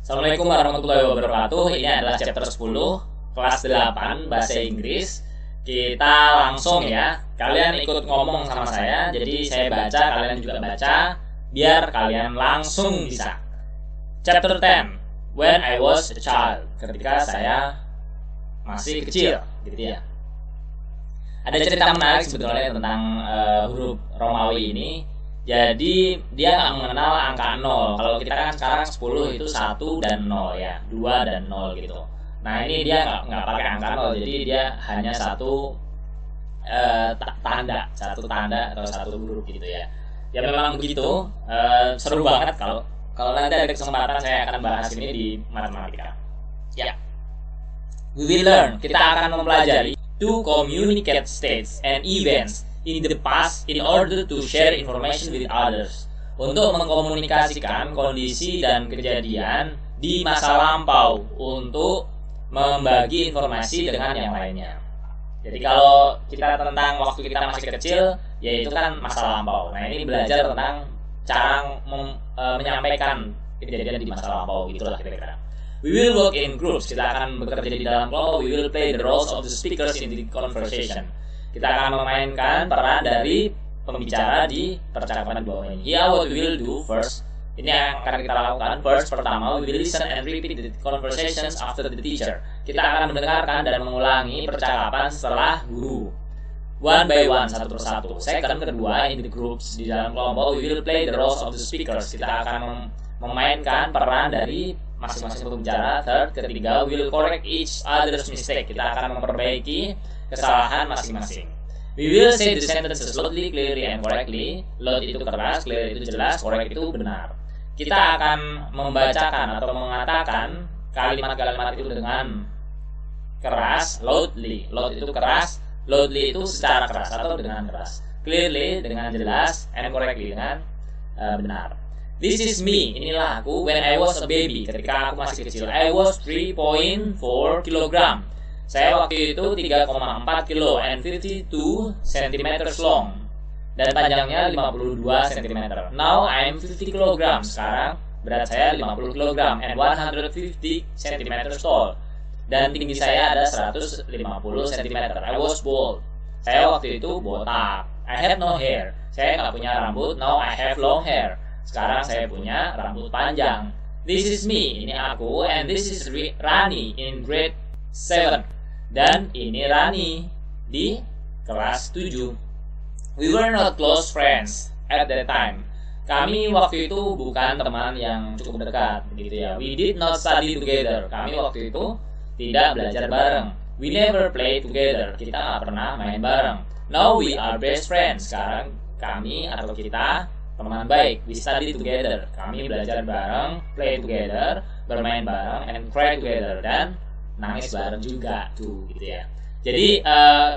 Assalamualaikum warahmatullahi wabarakatuh. Ini adalah chapter 10 kelas 8 bahasa Inggris. Kita langsung ya. Kalian ikut ngomong sama saya. Jadi saya baca, kalian juga baca, biar kalian langsung bisa. Chapter 10, When I was a child. Ketika saya masih kecil, gitu ya. Ada cerita menarik sebetulnya tentang huruf Romawi ini. Jadi dia nggak mengenal angka 0. Kalau kita kan sekarang 10 itu 1 dan 0 ya, 2 dan 0 gitu. Nah ini dia nggak pakai angka 0, jadi dia hanya satu tanda atau satu huruf gitu ya. Ya memang begitu. Seru banget kalau nanti ada kesempatan saya akan bahas ini di matematika. Ya. We will learn. Kita akan mempelajari to communicate states and events in the past in order to share information with others. Untuk mengkomunikasikan kondisi dan kejadian di masa lampau untuk membagi informasi dengan yang lainnya. Jadi kalau kita tentang waktu kita masih kecil, yaitu kan masa lampau. Nah ini belajar tentang cara menyampaikan kejadian di masa lampau, gitulah kira-kira. We will work in groups. Kita akan bekerja di dalam kelompok. We will play the roles of the speakers in the conversation. Kita akan memainkan peran dari pembicara di percakapan di bawah ini. Here what we will do first. Ini yang akan kita lakukan. First, pertama, we will listen and repeat the conversations after the teacher. Kita akan mendengarkan dan mengulangi percakapan setelah guru. One by one, satu persatu. Second, kedua, in the groups, di dalam kelompok, we will play the roles of the speakers. Kita akan memainkan peran dari masing-masing pembicara. Third, ketiga, we will correct each other's mistake. Kita akan memperbaiki kesalahan masing-masing. We will say the sentences loudly, clearly, and correctly. Loud itu keras, clear itu jelas, correct itu benar. Kita akan membacakan atau mengatakan kalimat-kalimat itu dengan keras, loudly. Loud itu keras, loudly itu secara keras atau dengan keras. Clearly dengan jelas, and correctly dengan benar. This is me, inilah aku when I was a baby, ketika aku masih kecil. I was 3.4 kilogram. Saya waktu itu 3,4 kilo and 52 cm long. Dan panjangnya 52 cm. Now I'm 50 kg. Sekarang berat saya 50 kg and 150 cm tall. Dan tinggi saya ada 150 cm. I was bald. Saya waktu itu botak. I had no hair. Saya nggak punya rambut. Now I have long hair. Sekarang saya punya rambut panjang. This is me, ini aku, and this is Rani in grade 7. Dan ini Rani di kelas 7. We were not close friends at that time. Kami waktu itu bukan teman yang cukup dekat, gitu ya. We did not study together. Kami waktu itu tidak belajar bareng. We never play together. Kita nggak pernah main bareng. Now we are best friends. Sekarang kami atau kita teman baik. We study together. Kami belajar bareng, play together, bermain bareng, and cry together, dan nangis bareng juga tuh, gitu ya. Jadi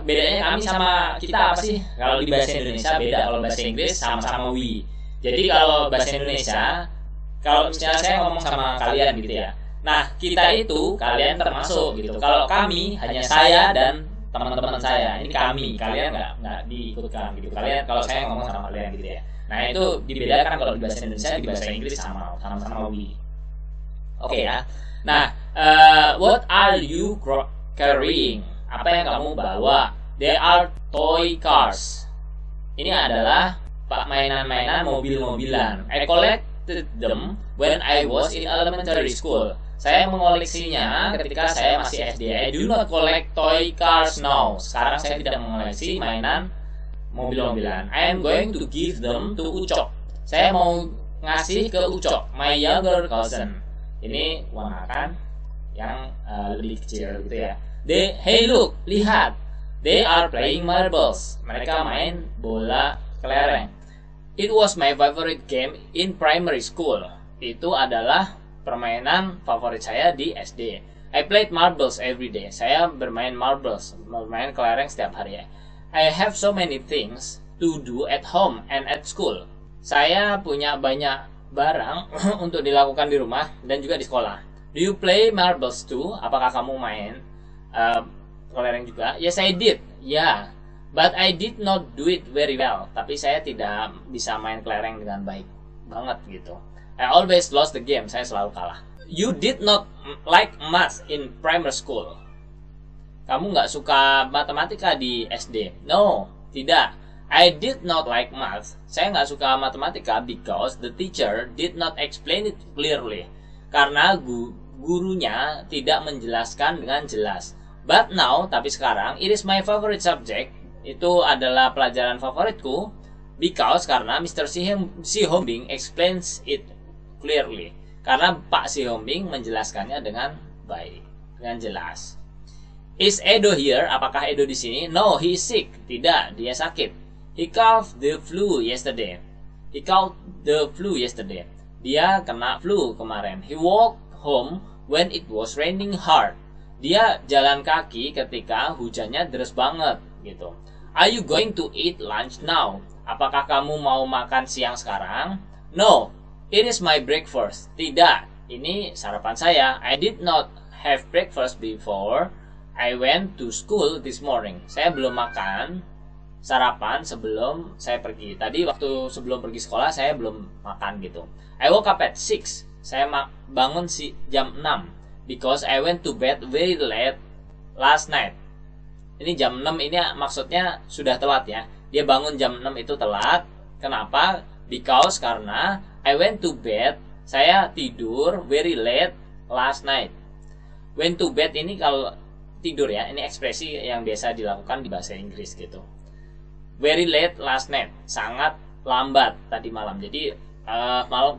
bedanya kami sama kita apa sih? Kalau di bahasa Indonesia beda, kalau bahasa Inggris sama-sama we. Jadi kalau bahasa Indonesia, kalau misalnya saya ngomong sama kalian gitu ya, nah kita itu kalian termasuk gitu. Kalau kami hanya saya dan teman-teman saya, ini kami, kalian nggak diikutkan gitu. Kalian kalau saya ngomong sama kalian gitu ya. Nah itu dibedakan kalau di bahasa Indonesia, di bahasa Inggris sama-sama we. Oke ya. Nah, what are you carrying? Apa yang kamu bawa? They are toy cars. Ini adalah mainan-mainan mobil-mobilan. I collected them when I was in elementary school. Saya mengoleksinya ketika saya masih SD. I do not collect toy cars now. Sekarang saya tidak mengoleksi mainan mobil-mobilan. I am going to give them to Ucok. Saya mau ngasih ke Ucok, my younger cousin. Ini ponakan yang lebih kecil gitu ya. Hey look, lihat. They are playing marbles. Mereka main bola kelereng. It was my favorite game in primary school. Itu adalah permainan favorit saya di SD. I played marbles every day. Saya bermain marbles, bermain kelereng setiap hari ya. I have so many things to do at home and at school. Saya punya banyak barang untuk dilakukan di rumah dan juga di sekolah. Do you play marbles too? Apakah kamu main kelereng juga? Yes, I did. Yeah, but I did not do it very well. Tapi saya tidak bisa main kelereng dengan baik banget gitu. I always lost the game. Saya selalu kalah. You did not like math in primary school. Kamu nggak suka matematika di SD? No, tidak. I did not like math. Saya nggak suka matematika because the teacher did not explain it clearly. Karena gurunya tidak menjelaskan dengan jelas. But now, tapi sekarang, it is my favorite subject. Itu adalah pelajaran favoritku. Because karena Mr. Si Hombing explains it clearly. Karena Pak Si Hombing menjelaskannya dengan baik, dengan jelas. Is Edo here? Apakah Edo di sini? No, he is sick. Tidak, dia sakit. He caught the flu yesterday. Dia kena flu kemarin. He walked home when it was raining hard. Dia jalan kaki ketika hujannya deras banget, gitu. Are you going to eat lunch now? Apakah kamu mau makan siang sekarang? No, it is my breakfast. Tidak, ini sarapan saya. I did not have breakfast before I went to school this morning. Saya belum makan sarapan sebelum saya pergi. Tadi waktu sebelum pergi sekolah saya belum makan gitu. I woke up at 6. Saya bangun jam 6 because I went to bed very late last night. Ini jam 6 ini maksudnya sudah telat ya. Dia bangun jam 6 itu telat. Kenapa? Because karena I went to bed, saya tidur very late last night. Went to bed ini kalau tidur ya, ini ekspresi yang biasa dilakukan di bahasa Inggris gitu. Very late last night, sangat lambat tadi malam. Jadi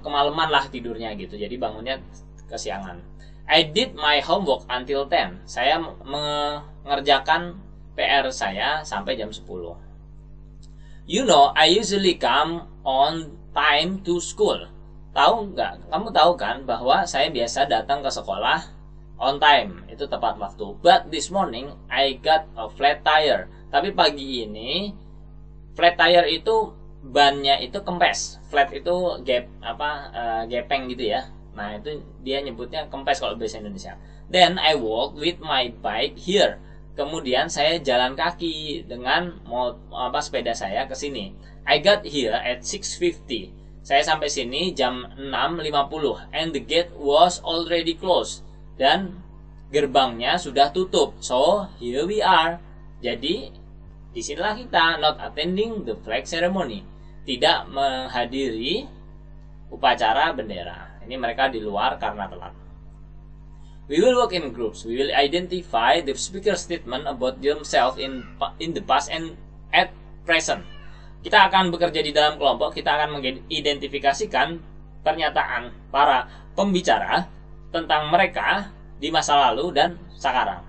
kemalaman lah tidurnya gitu. Jadi bangunnya kesiangan. I did my homework until 10. Saya mengerjakan PR saya sampai jam 10. You know, I usually come on time to school. Kamu tahu kan bahwa saya biasa datang ke sekolah on time, itu tepat waktu. But this morning I got a flat tire. Tapi pagi ini flat tire itu bannya itu kempes. Flat itu gepeng gitu ya. Nah, itu dia nyebutnya kempes kalau bahasa Indonesia. Then I walk with my bike here. Kemudian saya jalan kaki dengan sepeda saya ke sini. I got here at 6:50. Saya sampai sini jam 6:50 and the gate was already closed. Dan gerbangnya sudah tutup. So, here we are. Jadi, disinilah kita, not attending the flag ceremony. Tidak menghadiri upacara bendera. Ini mereka di luar karena telat. We will work in groups. We will identify the speaker statement about themselves in the past and at present. Kita akan bekerja di dalam kelompok. Kita akan mengidentifikasikan pernyataan para pembicara tentang mereka di masa lalu dan sekarang.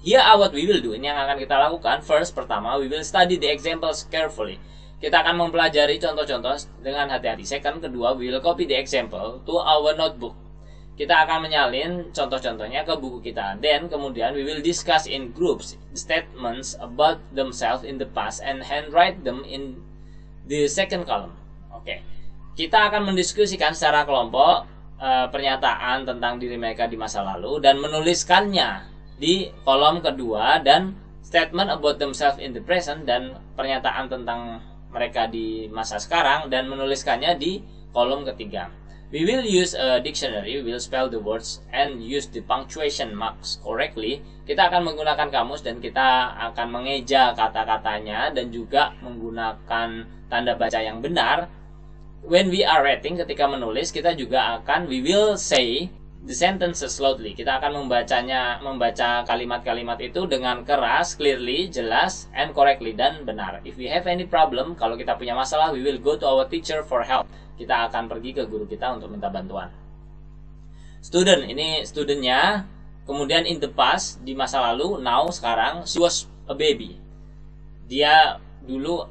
Here are what we will do. Ini yang akan kita lakukan. First, pertama, we will study the examples carefully. Kita akan mempelajari contoh-contoh dengan hati-hati. Second, kedua, we will copy the example to our notebook. Kita akan menyalin contoh-contohnya ke buku kita. Then, kemudian, we will discuss in groups statements about themselves in the past and handwrite them in the second column. Oke. Kita akan mendiskusikan secara kelompok pernyataan tentang diri mereka di masa lalu dan menuliskannya di kolom kedua, dan statement about themselves in the present dan pernyataan tentang mereka di masa sekarang dan menuliskannya di kolom ketiga. We will use a dictionary, we will spell the words and use the punctuation marks correctly. Kita akan menggunakan kamus dan kita akan mengeja kata-katanya dan juga menggunakan tanda baca yang benar. When we are writing, ketika menulis, kita juga akan, we will say the sentences loudly. Kita akan membaca kalimat-kalimat itu dengan keras, clearly, jelas, and correctly, dan benar. If we have any problem, kalau kita punya masalah, we will go to our teacher for help. Kita akan pergi ke guru kita untuk minta bantuan. Student, ini studentnya. Kemudian in the past, di masa lalu, now, sekarang, she was a baby. Dia dulu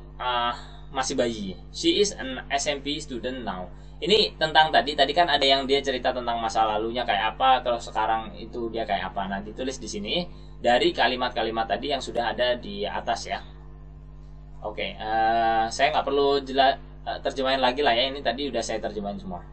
masih bayi. She is an SMP student now. Ini tentang tadi kan ada yang dia cerita tentang masa lalunya kayak apa, terus sekarang itu dia kayak apa. Nah, ditulis di sini dari kalimat-kalimat tadi yang sudah ada di atas ya. Oke, saya nggak perlu terjemahin lagi lah ya. Ini tadi udah saya terjemahin semua.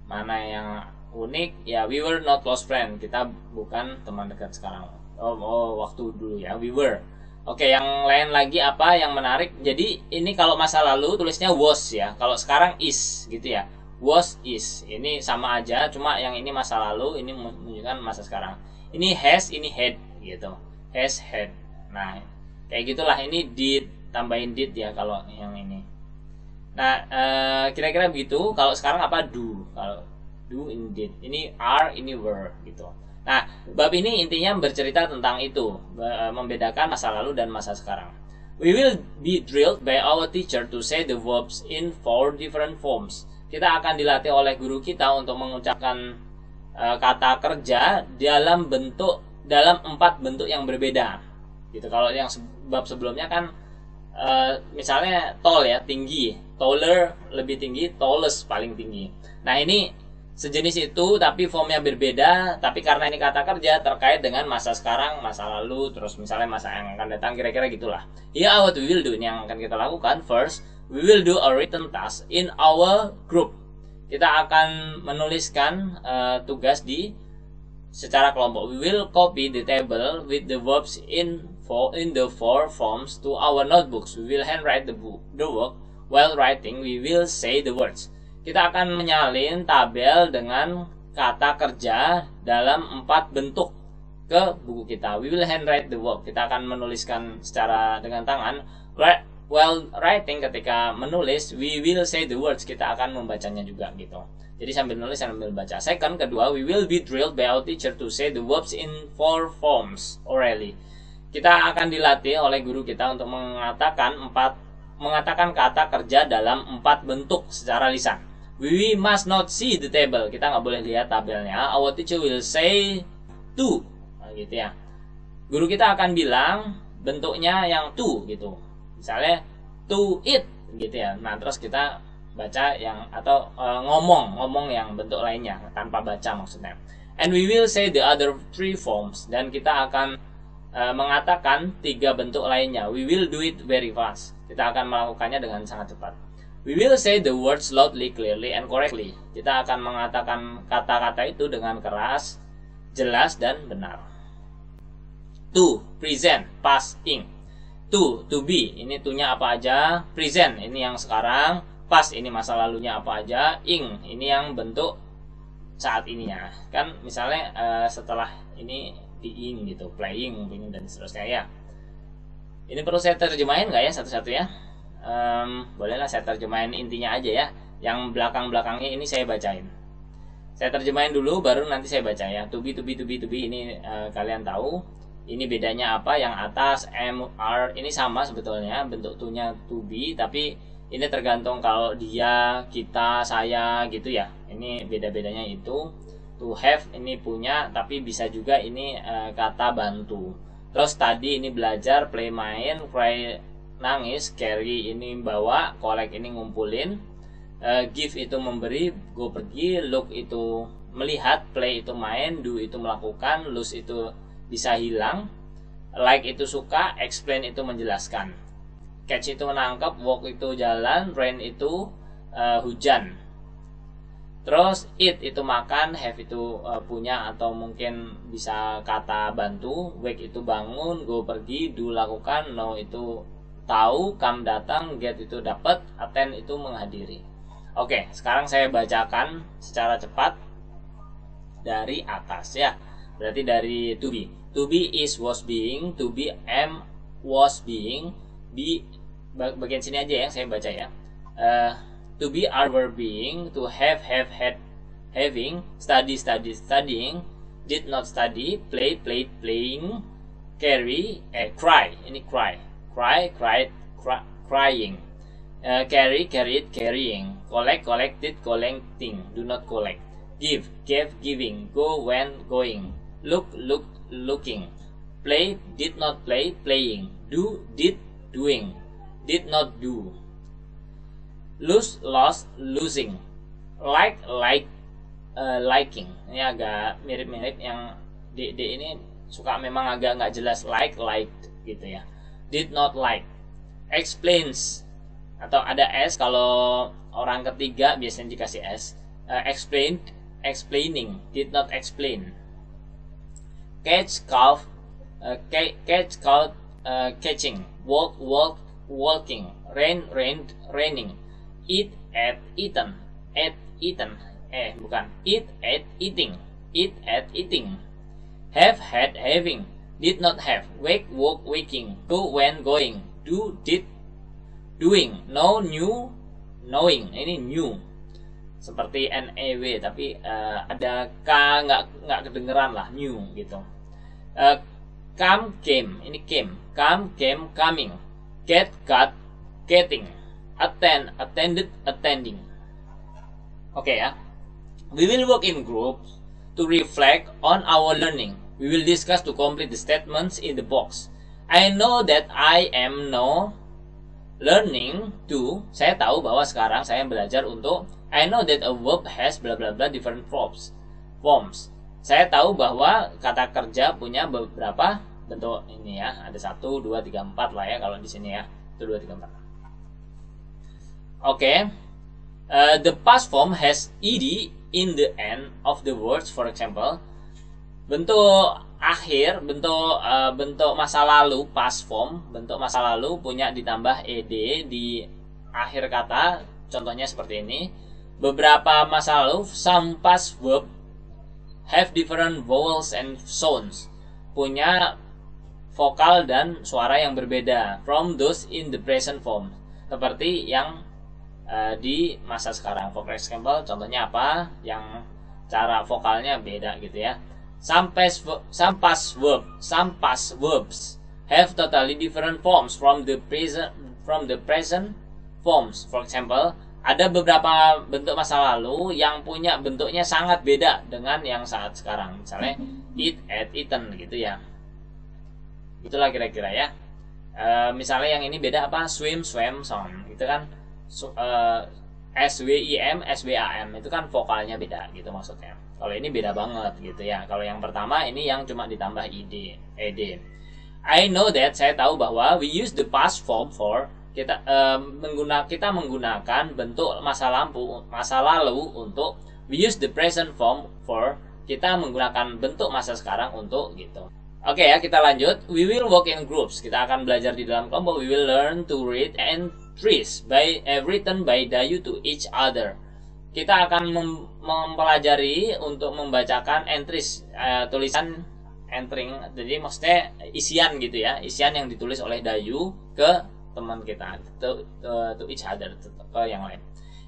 Mana yang unik? Ya, we were not close friend. Kita bukan teman dekat sekarang. Waktu dulu ya, we were. Oke, yang lain lagi apa yang menarik? Jadi ini kalau masa lalu tulisnya was ya. Kalau sekarang is gitu ya. was, is. Ini sama aja, cuma yang ini masa lalu, ini menunjukkan masa sekarang. Ini has, ini had gitu. Has, had. Nah, kayak gitulah. Ini did, tambahin did ya kalau yang ini. Nah, kira-kira begitu. Kalau sekarang apa? Do. Kalau do, ini did. Ini are, ini were gitu. Nah, bab ini intinya bercerita tentang itu, membedakan masa lalu dan masa sekarang. We will be drilled by our teacher to say the verbs in 4 different forms. Kita akan dilatih oleh guru kita untuk mengucapkan kata kerja dalam 4 bentuk yang berbeda. Gitu. Kalau yang bab sebelumnya kan misalnya tall ya, tinggi, taller lebih tinggi, tallest paling tinggi. Nah, ini sejenis itu tapi formnya berbeda, tapi karena ini kata kerja terkait dengan masa sekarang, masa lalu, terus misalnya masa yang akan datang, kira-kira gitulah. Here what we will do, ini yang akan kita lakukan. First, we will do a written task in our group. Kita akan menuliskan tugas secara kelompok. We will copy the table with the verbs in the 4 forms to our notebooks. We will handwrite the work. While writing, we will say the words. Kita akan menyalin tabel dengan kata kerja dalam 4 bentuk ke buku kita. We will handwrite the work. Kita akan menuliskan secara dengan tangan. While writing, ketika menulis, we will say the words. Kita akan membacanya juga gitu. Jadi sambil nulis sambil baca. Second, kedua, we will be drilled by our teacher to say the verbs in 4 forms orally. Kita akan dilatih oleh guru kita untuk mengatakan kata kerja dalam 4 bentuk secara lisan. We must not see the table. Kita nggak boleh lihat tabelnya. Our teacher will say to. Nah, gitu ya. Guru kita akan bilang bentuknya yang to gitu. Misalnya to eat gitu ya. Nah, terus kita baca yang atau ngomong yang bentuk lainnya tanpa baca maksudnya. And we will say the other 3 forms. Dan kita akan mengatakan 3 bentuk lainnya. We will do it very fast. Kita akan melakukannya dengan sangat cepat. We will say the words loudly, clearly, and correctly. Kita akan mengatakan kata-kata itu dengan keras, jelas, dan benar. To, present, past, ing. To be, ini to-nya apa aja. Present, ini yang sekarang. Past, ini masa lalunya apa aja. Ing, ini yang bentuk saat ininya. Kan misalnya setelah ini being gitu, playing, dan seterusnya ya. Ini perlu saya terjemahin nggak ya satu-satu ya? Bolehlah saya terjemahin intinya aja ya. Yang belakang-belakangnya ini saya bacain. Saya terjemahin dulu baru nanti saya baca ya. To be ini kalian tahu. Ini bedanya apa? Yang atas am, are ini sama sebetulnya bentuk to-nya to be, tapi ini tergantung kalau dia, kita, saya gitu ya. Ini beda-bedanya itu. To have ini punya, tapi bisa juga ini kata bantu. Terus tadi ini belajar, play main, cry nangis, carry ini bawa, collect ini ngumpulin, give itu memberi, go pergi, look itu melihat, play itu main, do itu melakukan, lose itu bisa hilang, like itu suka, explain itu menjelaskan, catch itu menangkap, walk itu jalan, rain itu hujan. Terus eat itu makan, have itu punya atau mungkin bisa kata bantu, wake itu bangun, go pergi, do lakukan, know itu tahu, come datang, get itu dapat, attend itu menghadiri. Oke, sekarang saya bacakan secara cepat dari atas ya. Berarti dari to be. To be is was being, to be am was being, be bagian sini aja ya saya baca ya. To be are were being, to have had having, study studying, did not study, play played playing, carry cry, ini cry. Cry, cried, crying. Carry, carried, carrying. Collect, collected, collecting. Do not collect. Give, gave, giving. Go, went, going. Look, looked, looking. Play, did not play, playing. Do, did, doing. Did not do. Lose, lost, losing. Like, liking. Ini agak mirip-mirip yang D ini suka memang agak nggak jelas. Like, liked gitu ya. Did not like. Explains atau ada s kalau orang ketiga biasanya dikasih s. Explained, explaining, did not explain. Catch, caught, catching. Walk, walking. Rain, rained, raining. Eat, ate, eaten. Ate, eaten. Bukan. Eat at eating. Eat at eating. Have had having. Did not have. Wake woke waking. Go when going. Do did doing. Know knew knowing. Ini new. Seperti NEW tapi ada K nggak kedengeran lah, new gitu. Come came. Ini came. Come came coming. Get got getting. Attend attended attending. Oke ya. We will work in groups to reflect on our learning. We will discuss to complete the statements in the box. I know that I am now learning to. Saya tahu bahwa sekarang saya belajar untuk. I know that a verb has bla bla bla different forms. Saya tahu bahwa kata kerja punya beberapa bentuk ini ya. Ada 1, 2, 3, 4 lah ya kalau di sini ya. 1, 2, 3, 4. Oke. The past form has ed in the end of the words. For example, bentuk akhir, bentuk masa lalu past form, bentuk masa lalu punya ditambah ed di akhir kata. Contohnya seperti ini. Beberapa masa lalu some past verb have different vowels and sounds, punya vokal dan suara yang berbeda from those in the present form, seperti yang di masa sekarang. For example, contohnya apa yang cara vokalnya beda gitu ya. Some past verbs have totally different forms from the present forms. For example, ada beberapa bentuk masa lalu yang punya bentuknya sangat beda dengan yang saat sekarang. Misalnya eat at eaten gitu ya. Itulah kira-kira ya. Misalnya yang ini beda apa? Swim swam swam gitu kan. SWIM SWAM itu kan vokalnya beda gitu maksudnya. Kalau ini beda banget gitu ya. Kalau yang pertama ini yang cuma ditambah ed. I know that, saya tahu bahwa we use the past form for kita menggunakan bentuk masa lalu untuk. We use the present form for, kita menggunakan bentuk masa sekarang untuk gitu. Oke ya, kita lanjut. We will work in groups. Kita akan belajar di dalam kelompok. We will learn to read entries written by Dayu to each other. Kita akan mempelajari untuk membacakan entries, tulisan entering, jadi maksudnya isian gitu ya, isian yang ditulis oleh Dayu ke teman kita, to each other, ke yang lain.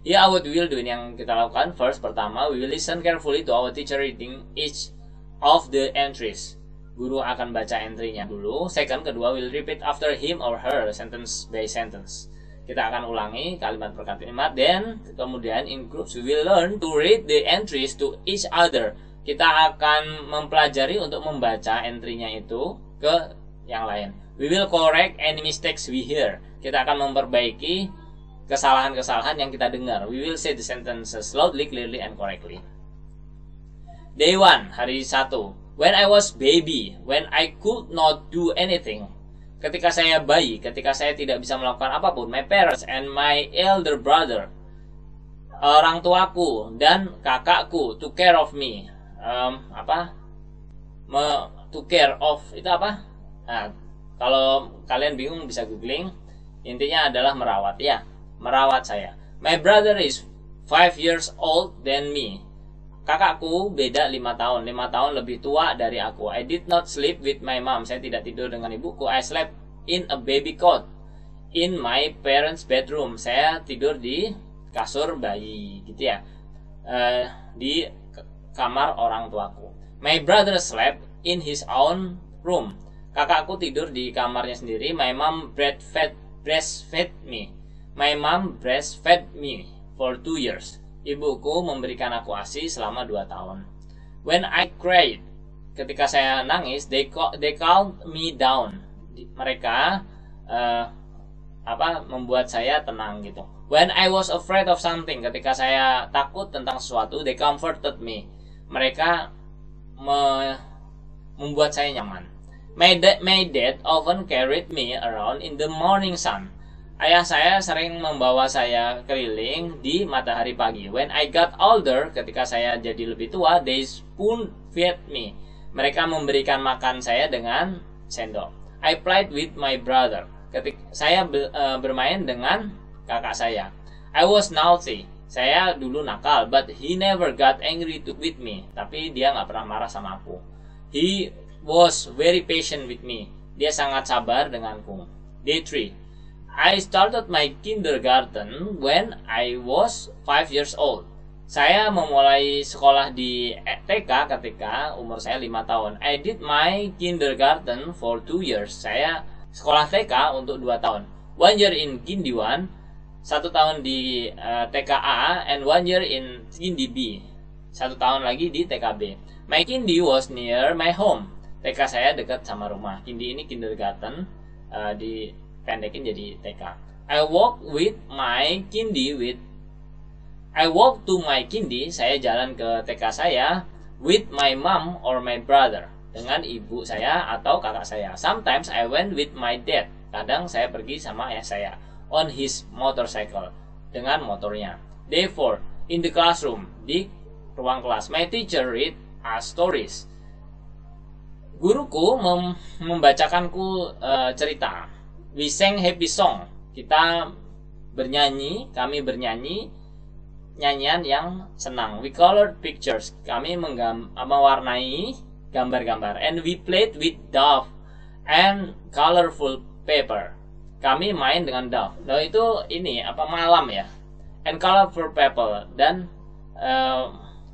Ya, what we will do, ini yang kita lakukan. First, pertama, we will listen carefully to our teacher reading each of the entries. Guru akan baca entry-nya dulu. Second, kedua, we will repeat after him or her, sentence by sentence. Kita akan ulangi kalimat per kalimat. Then, kemudian in groups, we will learn to read the entries to each other. Kita akan mempelajari untuk membaca entry-nya itu ke yang lain. We will correct any mistakes we hear. Kita akan memperbaiki kesalahan-kesalahan yang kita dengar. We will say the sentences loudly, clearly, and correctly. Day 1, hari 1. When I was baby, when I could not do anything. Ketika saya bayi, ketika saya tidak bisa melakukan apapun. My parents and my elder brother, orang tuaku dan kakakku, took care of me. To care of itu apa? Nah, kalau kalian bingung bisa googling. Intinya adalah merawat ya, merawat saya. My brother is 5 years old than me. Kakakku beda 5 tahun, 5 tahun lebih tua dari aku. I did not sleep with my mom. Saya tidak tidur dengan ibuku. I slept in a baby cot in my parents' bedroom. Saya tidur di kasur bayi gitu ya, di kamar orang tuaku. My brother slept in his own room. Kakakku tidur di kamarnya sendiri. My mom breastfed me. My mom breastfed me for 2 years. Ibuku memberikan aku ASI selama 2 tahun. When I cried, ketika saya nangis, they calmed me down. Mereka membuat saya tenang gitu. When I was afraid of something, ketika saya takut tentang sesuatu, they comforted me. Mereka membuat saya nyaman. My dad often carried me around in the morning sun. Ayah saya sering membawa saya keliling di matahari pagi. When I got older, ketika saya jadi lebih tua, they spoon fed me. Mereka memberikan makan saya dengan sendok. I played with my brother. Ketika saya bermain dengan kakak saya. I was naughty. Saya dulu nakal, but he never got angry with me. Tapi dia nggak pernah marah sama aku. He was very patient with me. Dia sangat sabar denganku. Day 3. I started my kindergarten when I was 5 years old. Saya memulai sekolah di TK ketika umur saya 5 tahun. I did my kindergarten for 2 years. Saya sekolah TK untuk 2 tahun. 1 year in Kindi 1, 1 tahun di TKA, and 1 year in Kindi B. 1 tahun lagi di TKB. My Kindi was near my home. TK saya dekat sama rumah. Kindi ini kindergarten, dipendekin jadi TK. I walk to my Kindi, saya jalan ke TK saya with my mom or my brother, dengan ibu saya atau kakak saya. Sometimes I went with my dad, kadang saya pergi sama ayah saya, on his motorcycle, dengan motornya. Day 4. In the classroom, di ruang kelas. My teacher read us stories. Guruku membacakanku cerita. We sang happy song. Kami bernyanyi nyanyian yang senang. We colored pictures. Kami mewarnai gambar-gambar. And we played with dough and colorful paper. Kami main dengan dough. Dough itu malam ya. And colorful paper. Dan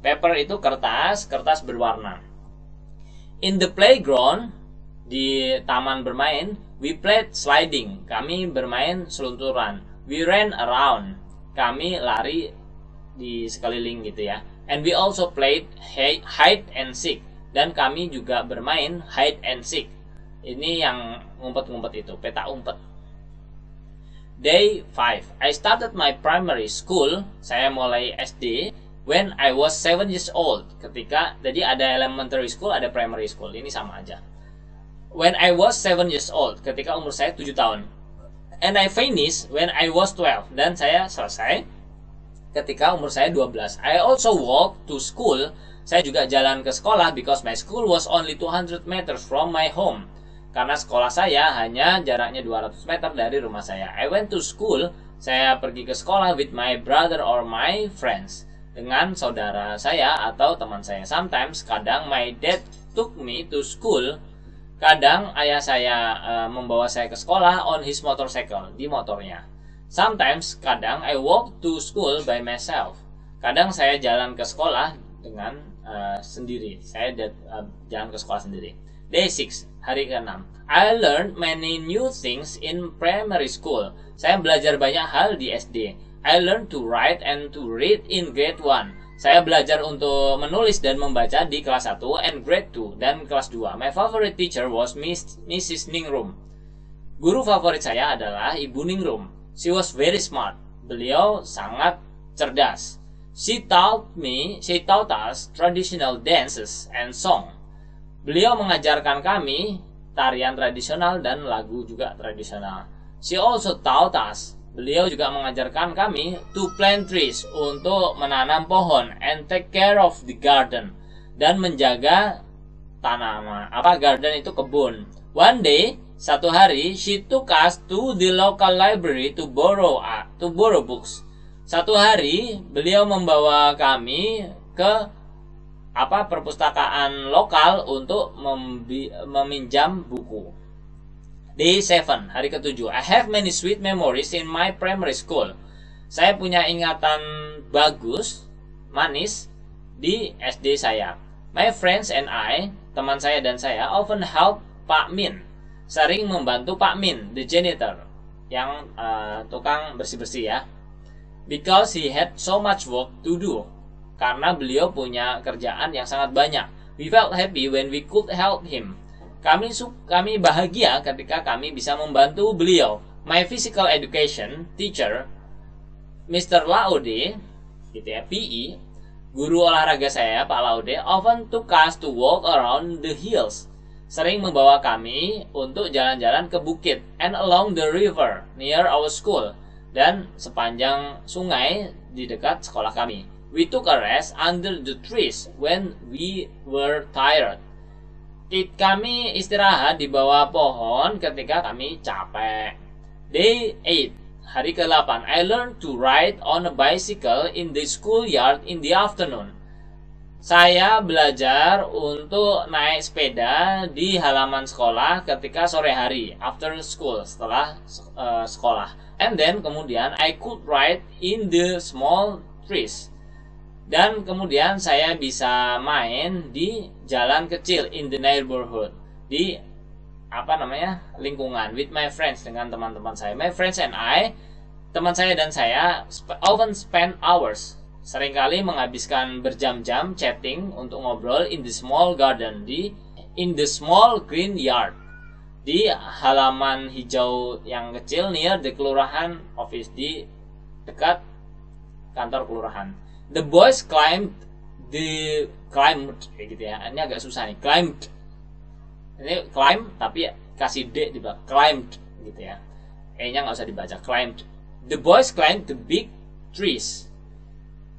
paper itu kertas berwarna. In the playground, di taman bermain, we played sliding. Kami bermain selunturan. We ran around. Kami lari di sekeliling gitu ya. And we also played hide and seek. Dan kami juga bermain hide and seek. Ini yang ngumpet-ngumpet itu, peta umpet. Day 5. I started my primary school. Saya mulai SD when I was 7 years old. Jadi ada elementary school, ada primary school. Ini sama aja. When I was 7 years old, ketika umur saya 7 tahun. And I finished when I was 12. Dan saya selesai ketika umur saya 12. I also walk to school. Saya juga jalan ke sekolah because my school was only 200 meters from my home. Karena sekolah saya hanya jaraknya 200 meter dari rumah saya. I went to school. Saya pergi ke sekolah with my brother or my friends. Dengan saudara saya atau teman saya. Sometimes, kadang my dad took me to school. Kadang ayah saya membawa saya ke sekolah on his motorcycle, di motornya. Sometimes, kadang I walk to school by myself. Kadang saya jalan ke sekolah dengan sendiri. Saya jalan ke sekolah sendiri. Day 6, hari ke-6. I learned many new things in primary school. Saya belajar banyak hal di SD. I learned to write and to read in grade 1. Saya belajar untuk menulis dan membaca di kelas 1 and grade 2 dan kelas 2. My favorite teacher was Mrs. Ningrum. Guru favorit saya adalah Ibu Ningrum. She was very smart. Beliau sangat cerdas. She taught us traditional dances and song. Beliau mengajarkan kami tarian tradisional dan lagu juga tradisional. She also taught us. Beliau juga mengajarkan kami to plant trees, untuk menanam pohon, and take care of the garden, dan menjaga tanaman. Garden itu kebun. One day, satu hari, she took us to the local library to borrow books. Satu hari, beliau membawa kami ke perpustakaan lokal untuk meminjam buku. Day 7, hari ke-7. I have many sweet memories in my primary school. Saya punya ingatan bagus, manis di SD saya. My friends and I, teman saya dan saya, often help Pak Min. Sering membantu Pak Min, the janitor, yang tukang bersih-bersih ya. Because he had so much work to do. Karena beliau punya kerjaan yang sangat banyak. We felt happy when we could help him. Kami bahagia ketika kami bisa membantu beliau. My physical education teacher, Mr. Laude, gitu ya, PE, guru olahraga saya, Pak Laude, often took us to walk around the hills. Sering membawa kami untuk jalan-jalan ke bukit and along the river near our school, dan sepanjang sungai di dekat sekolah kami. We took a rest under the trees when we were tired. Kami istirahat di bawah pohon ketika kami capek. Day 8, Hari ke-8. I learned to ride on a bicycle in the schoolyard in the afternoon. Saya belajar untuk naik sepeda di halaman sekolah ketika sore hari, after school, setelah sekolah. And then kemudian I could ride in the small trees. Dan kemudian saya bisa main di jalan kecil in the neighborhood, di lingkungan, with my friends, dengan teman-teman saya. My friends and I, teman saya dan saya often spend hours, seringkali menghabiskan berjam-jam chatting untuk ngobrol in the small garden, in the small green yard, di halaman hijau yang kecil near the kelurahan office, di dekat kantor kelurahan. The boys climbed kayak gitu ya. Ini agak susah nih. Climbed. Ini climb tapi kasih D di belakang. Climbed gitu ya. E-nya nggak usah dibaca. Climbed. The boys climbed the big trees.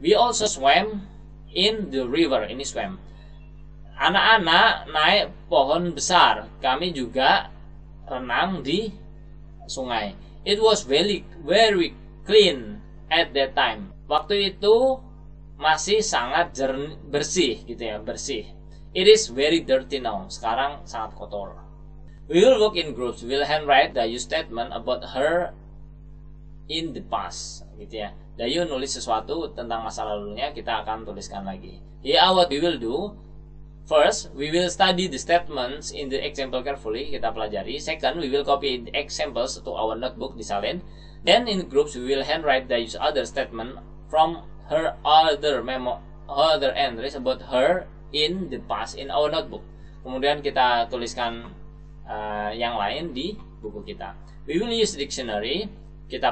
We also swam in the river. Ini swam. Anak-anak naik pohon besar. Kami juga renang di sungai. It was very clean at that time. Waktu itu masih sangat bersih gitu ya, bersih. It is very dirty now. Sekarang sangat kotor. We will work in groups. We will handwrite Dayu statement about her in the past gitu ya. Dayu nulis sesuatu tentang masa lalunya, kita akan tuliskan lagi. Here what we will do. First, we will study the statements in the example carefully. Kita pelajari. Second, we will copy the examples to our notebook, disalin. Then in groups, we will handwrite Dayu's other statement from her other entries about her in the past in our notebook. Kemudian kita tuliskan yang lain di buku kita. We will use dictionary. Kita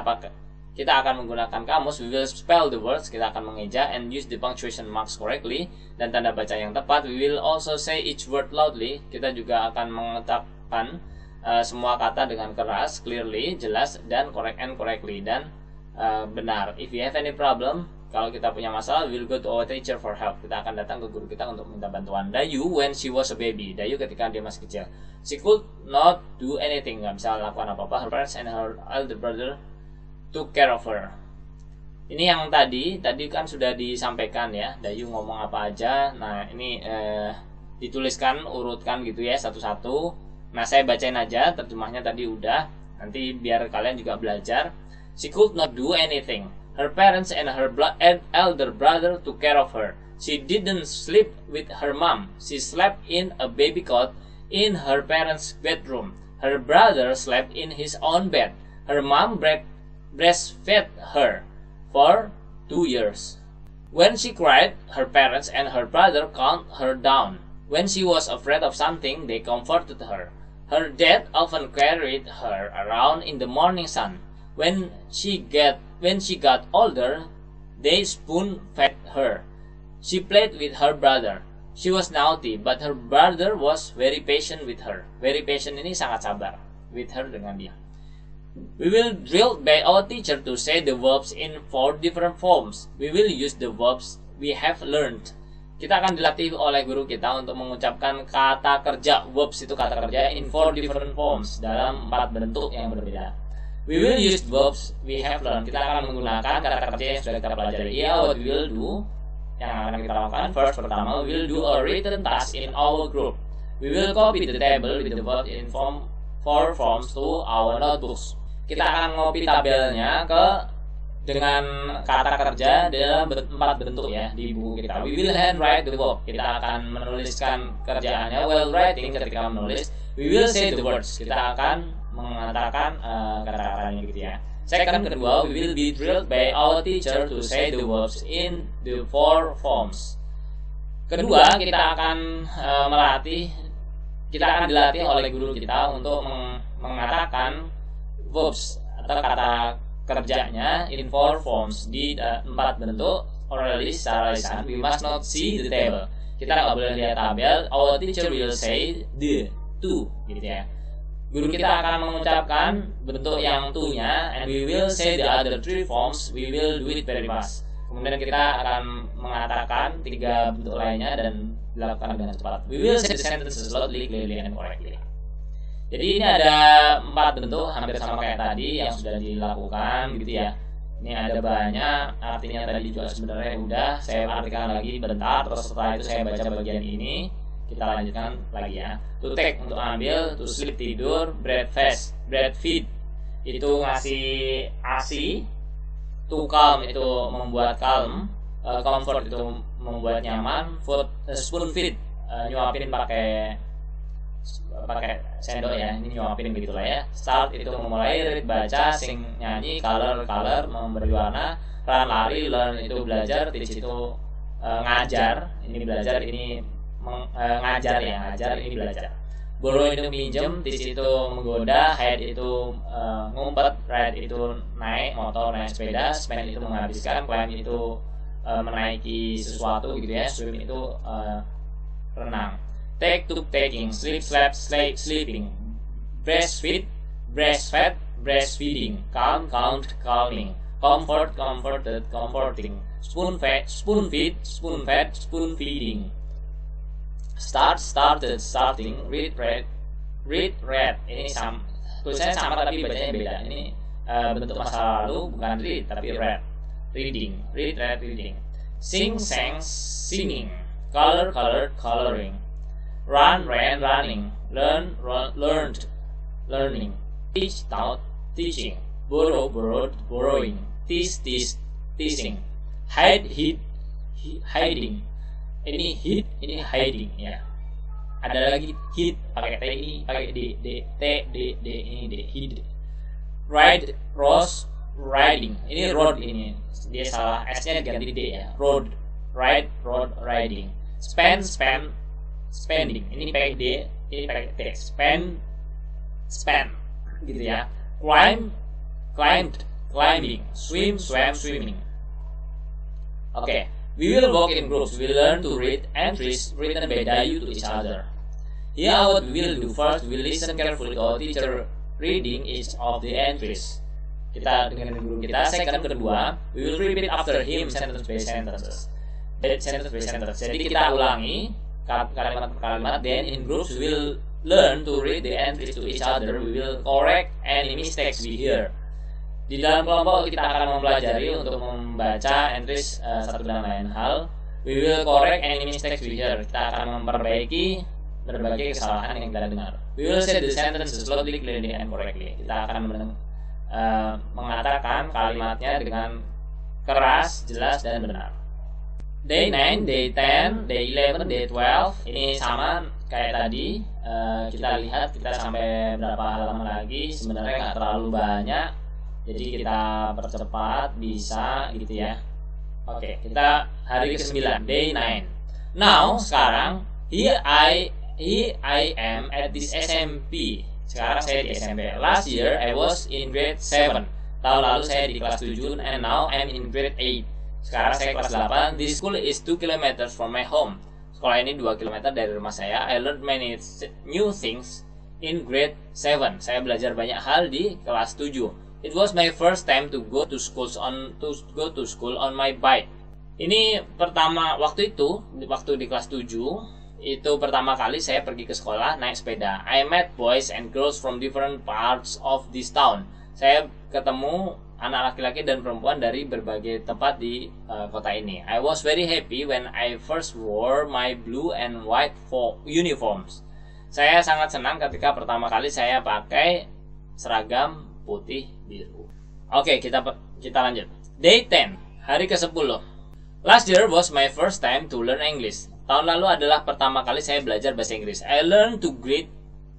akan menggunakan kamus. We will spell the words. Kita akan mengeja and use the punctuation marks correctly, dan tanda baca yang tepat. We will also say each word loudly. Kita juga akan mengucapkan semua kata dengan keras, clearly, jelas, dan correctly, dan benar. If you have any problem, kalau kita punya masalah, we will go to our teacher for help. Kita akan datang ke guru kita untuk minta bantuan. Dayu when she was a baby. Dayu ketika dia masih kecil. She could not do anything. Gak bisa lakukan apa-apa. Her parents and her elder brother took care of her. Ini yang tadi kan sudah disampaikan ya. Dayu ngomong apa aja. Nah ini dituliskan, urutkan gitu ya, satu-satu. Nah saya bacain aja, terjemahnya tadi udah. Nanti biar kalian juga belajar. She could not do anything. Her parents and her elder brother took care of her. She didn't sleep with her mom. She slept in a baby cot in her parents' bedroom. Her brother slept in his own bed. Her mom breastfed her for 2 years. When she cried, her parents and her brother calmed her down. When she was afraid of something, they comforted her. Her dad often carried her around in the morning sun. When she got older, they spoon-fed her. She played with her brother. She was naughty, but her brother was very patient with her. Very patient ini sangat sabar with her, dengan dia. We will drill by our teacher to say the verbs in 4 different forms. We will use the verbs we have learned. Kita akan dilatih oleh guru kita untuk mengucapkan kata kerja, verbs itu kata kerja, in 4 different forms, dalam 4 bentuk yang berbeda. We will use verbs we have learned. Kita akan menggunakan kata kerja yang sudah kita pelajari. What we will do, yang akan kita lakukan. First, pertama, we will do a written task in our group. We will copy the table with the verbs in 4 forms to our notebooks. Kita akan copy tabelnya dengan kata kerja dalam 4 bentuk ya di buku kita. We will handwrite the verb. Kita akan menuliskan kerjaannya. While writing, ketika menulis, we will say the words. Kita akan mengatakan kata-katanya gitu ya. Second, kedua, we will be drilled by our teacher to say the verbs in the 4 forms. Kedua, kita akan dilatih oleh guru kita untuk mengatakan verbs atau kata kerjanya in 4 forms di 4 bentuk orally secara lisan. We must not see the table. Kita nggak boleh lihat tabel. Our teacher will say the, to, gitu ya. Guru kita akan mengucapkan bentuk yang to-nya, and we will say the other 3 forms. We will do it very fast. Kemudian kita akan mengatakan 3 bentuk lainnya dan dilakukan dengan cepat. We will say the sentences loudly, clearly, and correctly. Jadi ini ada 4 bentuk hampir sama kayak tadi yang sudah dilakukan gitu ya. Ini ada banyak, artinya tadi juga sebenarnya udah saya artikan lagi bentar, terus setelah itu saya baca bagian ini, kita lanjutkan lagi ya. To take untuk ambil, to sleep tidur, breakfast, breastfeed itu ngasih ASI, to calm itu membuat calm, comfort itu membuat nyaman, food, spoon feed nyuapin pakai sendok ya, ini nyuapin begitulah ya. Start itu memulai, read baca, sing nyanyi, color memberi warna, run lari, learn itu belajar, teach itu ngajar, ini belajar, ini ngajar ya, ngajar ini belajar. Borrow itu minjem, teach itu menggoda, hide itu ngumpet, ride itu naik motor, naik sepeda, spend itu menghabiskan, climb itu menaiki sesuatu gitu ya, swim itu renang. Take to taking, sleep slept sleeping, breastfeed breastfed breastfeeding, calm calming, comfort comforted comforting, spoon fed spoon feeding, start started starting, read read. Ini tulisannya sama tapi bacanya beda. Ini bentuk masa lalu, bukan read tapi reading, reading. Sing sang singing, color coloring, run ran running, learned learning, teach taught teaching, borrow borrowing, tease teasing, hide hiding. Ini hid, ini hiding ya. Ada lagi hid pakai t, ini pakai d ini d, hid. Ride rose riding, ini road, ini dia salah, s-nya diganti d ya. Road road riding. Spending, ini pakai d, ini pakai t. Spend gitu ya. Climbing, swimming. Oke. We will walk in groups. We will learn to read entries written by you to each other. Here what we will do. First, we will listen carefully to our teacher reading each of the entries. Kita dengan guru kita. Second, kedua, we will repeat after him sentence by sentence. Jadi kita ulangi kalimat per kalimat. Then in groups we will learn to read the entries to each other. We will correct any mistakes we hear. Di dalam kelompok kita akan mempelajari untuk membaca entries satu dan lain hal. We will correct any mistakes we hear. Kita akan memperbaiki berbagai kesalahan yang kita dengar. We will say the sentences slowly, clearly, and correctly. Kita akan mengatakan kalimatnya dengan keras, jelas, dan benar. Day 9, Day 10, Day 11, Day 12. Ini sama kayak tadi. Kita lihat kita sampai berapa halaman lagi. Sebenarnya nggak terlalu banyak. Jadi kita percepat bisa gitu ya. Oke, kita hari ke-9, Day 9. Now, sekarang here I am at this SMP. Sekarang saya di SMP. Last year I was in grade 7. Tahun lalu saya di kelas 7 and now I'm in grade 8. Sekarang saya kelas 8. This school is 2 kilometers from my home. Sekolah ini 2 km dari rumah saya. I learned many new things in grade 7. Saya belajar banyak hal di kelas 7. It was my first time to go to school on my bike. Ini pertama waktu di kelas 7 itu pertama kali saya pergi ke sekolah naik sepeda. I met boys and girls from different parts of this town. Saya ketemu anak laki-laki dan perempuan dari berbagai tempat di kota ini. I was very happy when I first wore my blue and white uniforms. Saya sangat senang ketika pertama kali saya pakai seragam putih biru. Oke, kita lanjut. Day 10, hari ke-10. Last year was my first time to learn English. Tahun lalu adalah pertama kali saya belajar bahasa Inggris. I learned to greet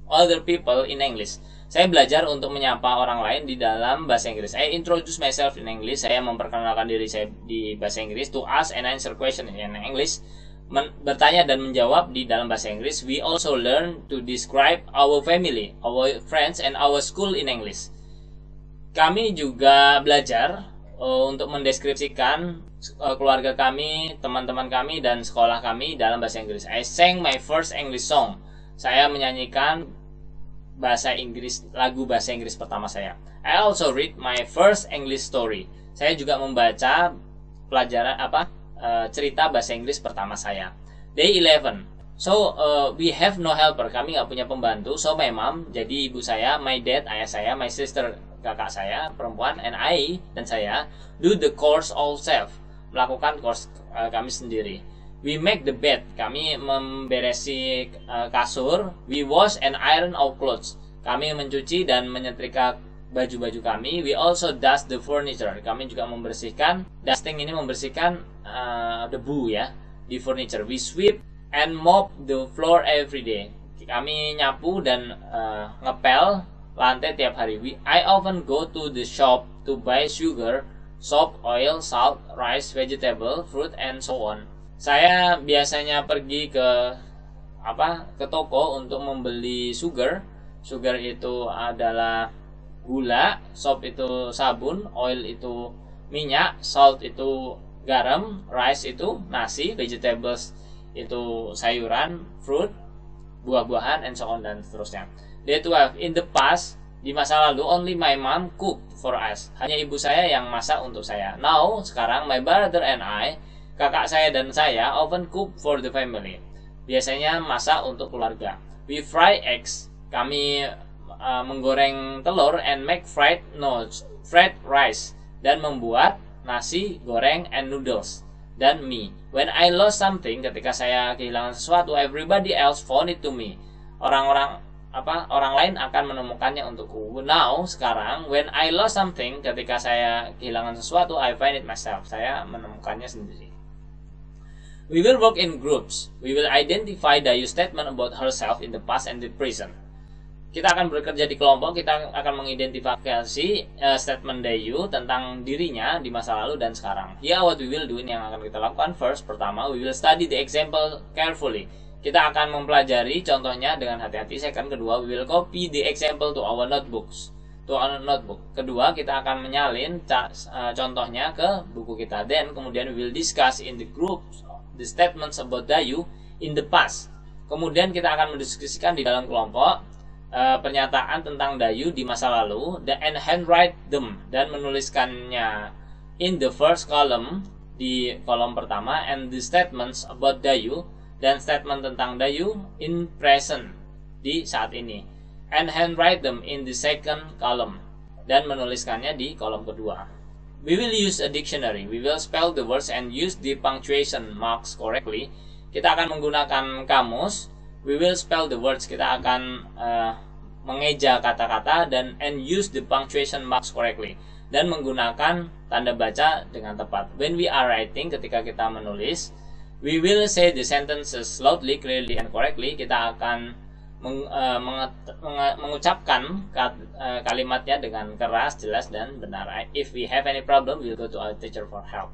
other people in English. Saya belajar untuk menyapa orang lain di dalam bahasa Inggris. I introduce myself in English. Saya memperkenalkan diri saya di bahasa Inggris. To ask and answer question in English. Bertanya dan menjawab di dalam bahasa Inggris. We also learn to describe our family, our friends, and our school in English. Kami juga belajar untuk mendeskripsikan keluarga kami, teman-teman kami, dan sekolah kami dalam bahasa Inggris. I sang my first English song. Saya menyanyikan lagu bahasa Inggris pertama saya. I also read my first English story. Saya juga membaca cerita bahasa Inggris pertama saya. Day 11. So we have no helper, kami nggak punya pembantu. So my mom, jadi ibu saya, my dad, ayah saya, my sister, kakak saya perempuan, and I, dan saya, do the chores ourselves, melakukan chores kami sendiri. We make the bed, kami memberesi kasur. We wash and iron our clothes, kami mencuci dan menyetrika baju-baju kami. We also dust the furniture, kami juga membersihkan, dusting ini membersihkan debu ya di furniture. We sweep and mop the floor every day, kami nyapu dan ngepel lantai tiap hari. I often go to the shop to buy sugar, soap, oil, salt, rice, vegetable, fruit, and so on. Saya biasanya pergi ke toko untuk membeli sugar. Sugar itu adalah gula, soap itu sabun, oil itu minyak, salt itu garam, rice itu nasi, vegetables itu sayuran, fruit, buah-buahan, and so on dan seterusnya. Day 12. In the past, di masa lalu, only my mom cooked for us, hanya ibu saya yang masak untuk saya. Now, sekarang, my brother and I, kakak saya dan saya, often cook for the family, biasanya masak untuk keluarga. We fry eggs, kami menggoreng telur, and make fried rice, dan membuat nasi goreng, and noodles, dan mie. When I lost something, ketika saya kehilangan sesuatu, everybody else found it to me, orang lain akan menemukannya untukku. Now, sekarang, when I lost something, ketika saya kehilangan sesuatu, I find it myself, saya menemukannya sendiri. We will work in groups. We will identify Dayu statement about herself in the past and the present. Kita akan bekerja di kelompok, kita akan mengidentifikasi statement Dayu tentang dirinya di masa lalu dan sekarang. Here what we will do, ini yang akan kita lakukan. First, pertama, we will study the example carefully. Kita akan mempelajari contohnya dengan hati-hati. Second, kedua, we will copy the example to our notebooks. Kedua, kita akan menyalin contohnya ke buku kita. Then, kemudian we will discuss in the groups the statements about Dayu in the past. Kemudian kita akan mendiskusikan di dalam kelompok pernyataan tentang Dayu di masa lalu, and handwrite them, dan menuliskannya in the first column, di kolom pertama, and the statements about Dayu, dan statement tentang Dayu in present, di saat ini, and handwrite them in the second column, dan menuliskannya di kolom kedua. We will use a dictionary. We will spell the words and use the punctuation marks correctly. Kita akan menggunakan kamus. We will spell the words. Kita akan mengeja kata-kata and use the punctuation marks correctly, dan menggunakan tanda baca dengan tepat. When we are writing, ketika kita menulis, we will say the sentences loudly, clearly, and correctly. Kita akan mengucapkan kalimatnya dengan keras, jelas, dan benar. If we have any problem, we'll go to our teacher for help.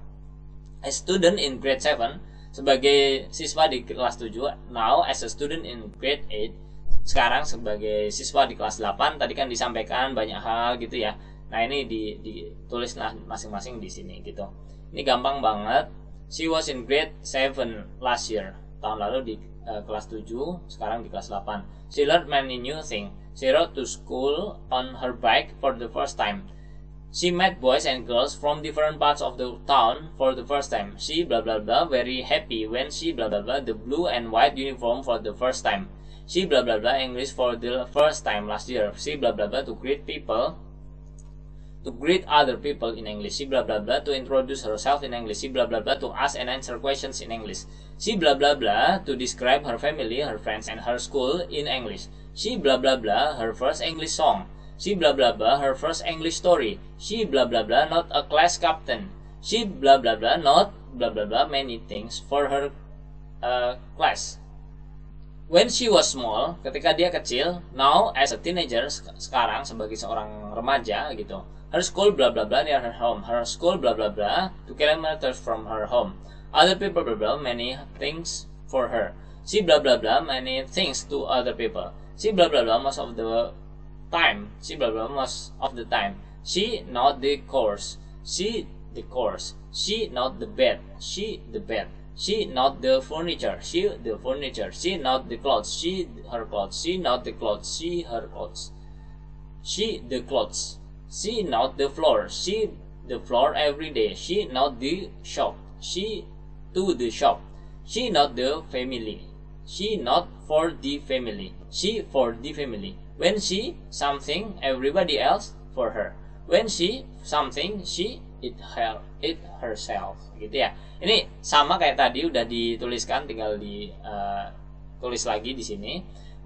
A student in grade 7, sebagai siswa di kelas 7. Now as a student in grade 8, sekarang sebagai siswa di kelas 8. Tadi kan disampaikan banyak hal gitu ya. Nah, ini ditulislah masing-masing di sini gitu. Ini gampang banget. She was in grade 7 last year. Tahun lalu di kelas 7, sekarang di kelas 8. She learned many new things. She rode to school on her bike for the first time. She met boys and girls from different parts of the town for the first time. She blah blah blah very happy when she blah blah blah the blue and white uniform for the first time. She blah blah blah English for the first time last year. She blah blah blah to greet other people in English. She blah blah blah to introduce herself in English. She blah blah blah to ask and answer questions in English. She blah blah blah to describe her family, her friends, and her school in English. She blah blah blah her first English song. She blah blah blah her first English story. She blah blah blah not a class captain. She blah blah blah not blah blah blah many things for her class. When she was small, ketika dia kecil. Now as a teenager, sekarang sebagai seorang remaja gitu. Her school blah blah blah near her home. Her school blah blah blah 2 kilometers from her home. Other people blah blah many things for her. She blah blah blah many things to other people. She blah blah blah most of the time. She blah blah most of the time. She not the course. She the course. She not the bed. She the bed. She not the furniture. She the furniture. She not the clothes. She her clothes. She not the clothes. She her clothes. She the clothes. She not the floor. She the floor every day. She not the shop. She to the shop. She not the family. She not for the family. She for the family. When she something, everybody else for her. When she something, she it herself. Gitu ya. Ini sama kayak tadi udah dituliskan, tinggal tulis lagi di sini.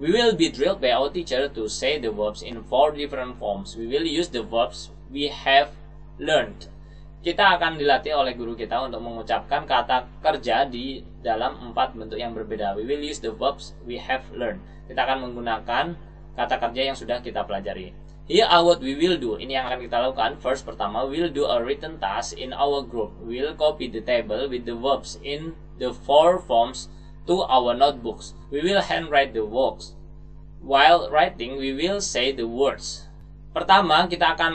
We will be drilled by our teacher to say the verbs in 4 different forms. We will use the verbs we have learned. Kita akan dilatih oleh guru kita untuk mengucapkan kata kerja di dalam 4 bentuk yang berbeda. We will use the verbs we have learned. Kita akan menggunakan kata kerja yang sudah kita pelajari. Here are what we will do. Ini yang akan kita lakukan. First, pertama, we will do a written task in our group. We will copy the table with the verbs in the 4 forms to our notebooks. We will handwrite the words. While writing, we will say the words. Pertama, kita akan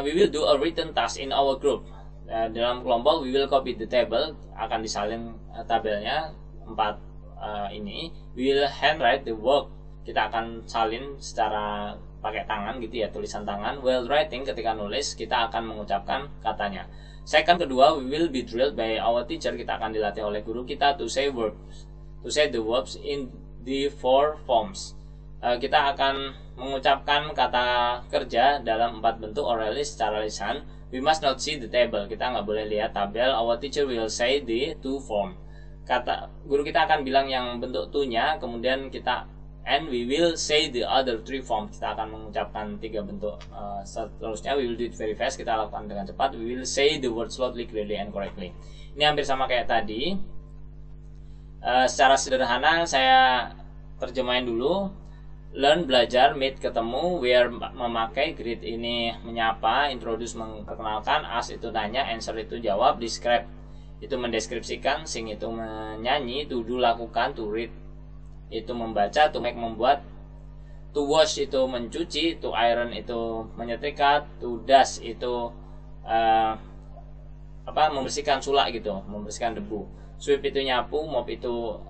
we will do a written task in our group. Dalam kelompok, we will copy the table, akan disalin tabelnya 4 ini. We will handwrite the work. Kita akan salin secara pakai tangan gitu ya, tulisan tangan. While writing, ketika nulis, kita akan mengucapkan katanya. Second, kedua, we will be drilled by our teacher. Kita akan dilatih oleh guru kita to say verbs. To say the verbs in the 4 forms. Kita akan mengucapkan kata kerja dalam 4 bentuk orally secara lisan. We must not see the table. Kita nggak boleh lihat tabel. Our teacher will say the 2 form. Guru kita akan bilang yang bentuk to-nya, kemudian kita and we will say the other 3 forms. Kita akan mengucapkan 3 bentuk seterusnya. We will do it very fast. Kita lakukan dengan cepat. We will say the word slowly, clearly, and correctly. Ini hampir sama kayak tadi. Secara sederhana saya terjemahin dulu. Learn, belajar, meet, ketemu, where, memakai, greet ini menyapa, introduce, memperkenalkan, ask itu tanya, answer itu jawab, describe itu mendeskripsikan, sing itu menyanyi, to do lakukan, to read itu membaca, to make membuat, to wash itu mencuci, to iron itu menyetrika, to dust itu membersihkan sulak gitu, membersihkan debu, sweep itu nyapu, mop itu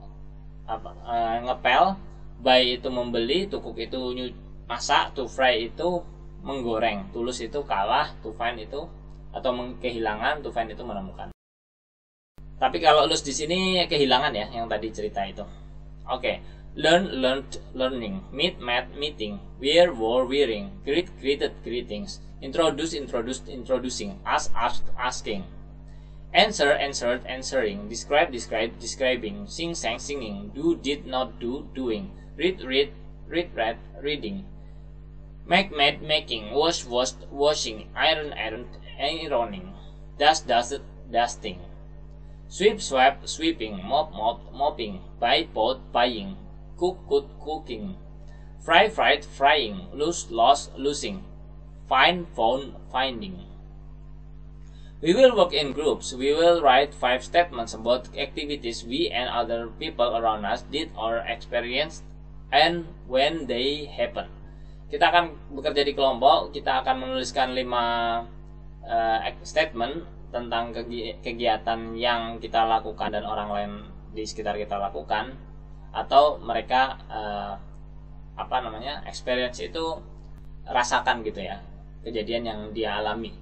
ngepel, buy itu membeli, to cook itu masak, to fry itu menggoreng, to lose itu kalah, to find itu atau kehilangan, to find itu menemukan. Tapi kalau lose di sini kehilangan ya, yang tadi cerita itu. Oke. Learn, learned, learning, meet, met, meeting, wear, wore, wearing, greet, greeted, greetings, introduce, introduced, introducing, ask, asked, asking, answer, answered, answering, describe, described, describing, sing, sang, singing, do, did, not do, doing, read, read, read, read, reading, make, made, making, wash, washed, washing, iron, ironed, ironing, dust, dusted, dusting, sweep, swept, sweeping, mop, mopped, mopping, buy, bought, buying, cook, cooked, cooking, fry, fried, frying, lose, lost, losing, find, found, finding. We will work in groups. We will write 5 statements about activities we and other people around us did or experienced and when they happen. Kita akan bekerja di kelompok. Kita akan menuliskan 5 statement tentang kegiatan yang kita lakukan dan orang lain di sekitar kita lakukan, atau mereka experience itu rasakan gitu ya, kejadian yang dia alami.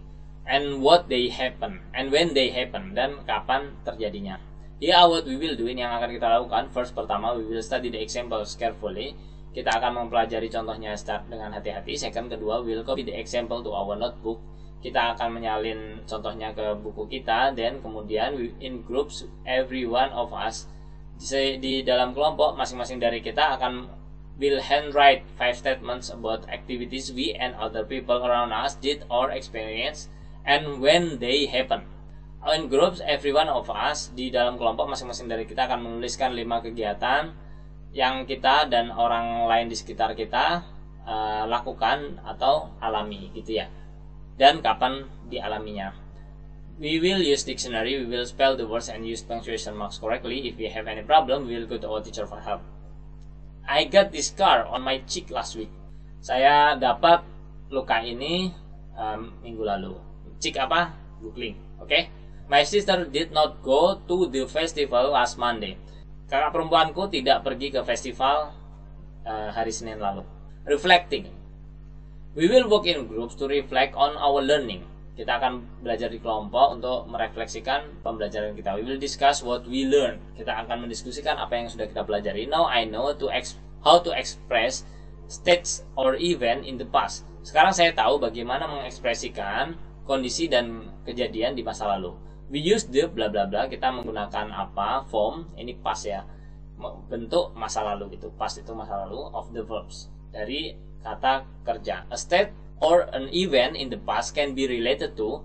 And what they happen, and when they happen, dan kapan terjadinya. Here are what we will do. Ini yang akan kita lakukan. First, pertama, we will study the examples carefully. Kita akan mempelajari contohnya dengan hati-hati. Second, kedua, we will copy the example to our notebook. Kita akan menyalin contohnya ke buku kita. Then, kemudian, in groups, every one of us, di dalam kelompok, masing-masing dari kita akan will handwrite 5 statements about activities we and other people around us did or experienced and when they happen. In groups, every one of us, di dalam kelompok masing-masing dari kita akan menuliskan 5 kegiatan yang kita dan orang lain di sekitar kita lakukan atau alami gitu ya, dan kapan dialaminya. We will use dictionary, we will spell the words and use punctuation marks correctly. If we have any problem, we will go to our teacher for help. I got this scar on my cheek last week. Saya dapat luka ini minggu lalu. Cheek apa? Googling. Oke. My sister did not go to the festival last Monday. Kakak perempuanku tidak pergi ke festival hari Senin lalu. Reflecting. We will work in groups to reflect on our learning. kita akan belajar di kelompok untuk merefleksikan pembelajaran kita. We will discuss what we learn. Kita akan mendiskusikan apa yang sudah kita pelajari. Now I know how to express states or event in the past. Sekarang saya tahu bagaimana mengekspresikan kondisi dan kejadian di masa lalu. We use the bla bla bla. Kita menggunakan apa? Form. Ini past ya. Bentuk masa lalu gitu. Past itu masa lalu of the verbs. Dari kata kerja. A state or an event in the past can be related to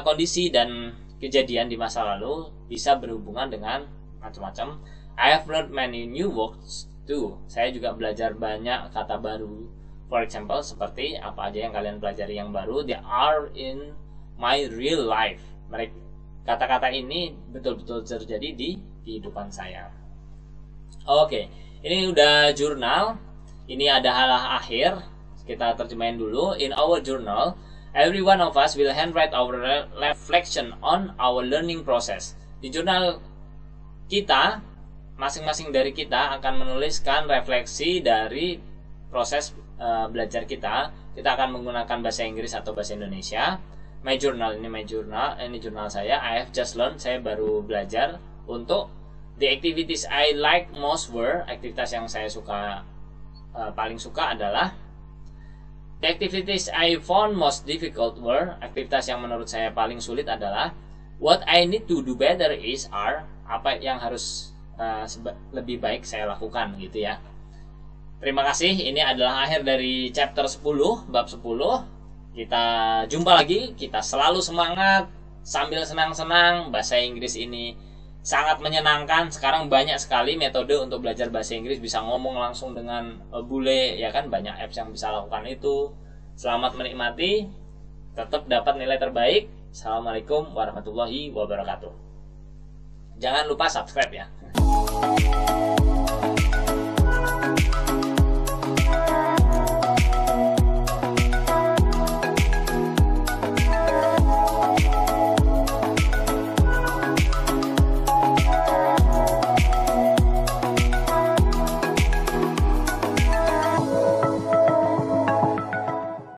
kondisi dan kejadian di masa lalu bisa berhubungan dengan macam-macam. I have learned many new words too. Saya juga belajar banyak kata baru. For example, seperti apa aja yang kalian pelajari yang baru? They are in my real life. Kata-kata ini betul-betul terjadi di kehidupan saya. Oke, ini udah jurnal. Ini ada hal akhir. Kita terjemahin dulu. In our journal, every one of us will handwrite our reflection on our learning process. Di jurnal kita, masing-masing dari kita akan menuliskan refleksi dari proses belajar kita. Kita akan menggunakan bahasa Inggris atau bahasa Indonesia. My journal, ini jurnal saya. I have just learned, saya baru belajar. Untuk the activities I like most were, aktivitas yang saya paling suka adalah the activities I found most difficult were, aktivitas yang menurut saya paling sulit adalah what I need to do better are, apa yang harus lebih baik saya lakukan gitu ya. Terima kasih, ini adalah akhir dari chapter 10, bab 10. Kita jumpa lagi, kita selalu semangat sambil senang-senang. Bahasa Inggris ini sangat menyenangkan. Sekarang banyak sekali metode untuk belajar bahasa Inggris. Bisa ngomong langsung dengan bule, ya kan, banyak apps yang bisa lakukan itu. Selamat menikmati, tetap dapat nilai terbaik. Assalamualaikum warahmatullahi wabarakatuh. Jangan lupa subscribe ya.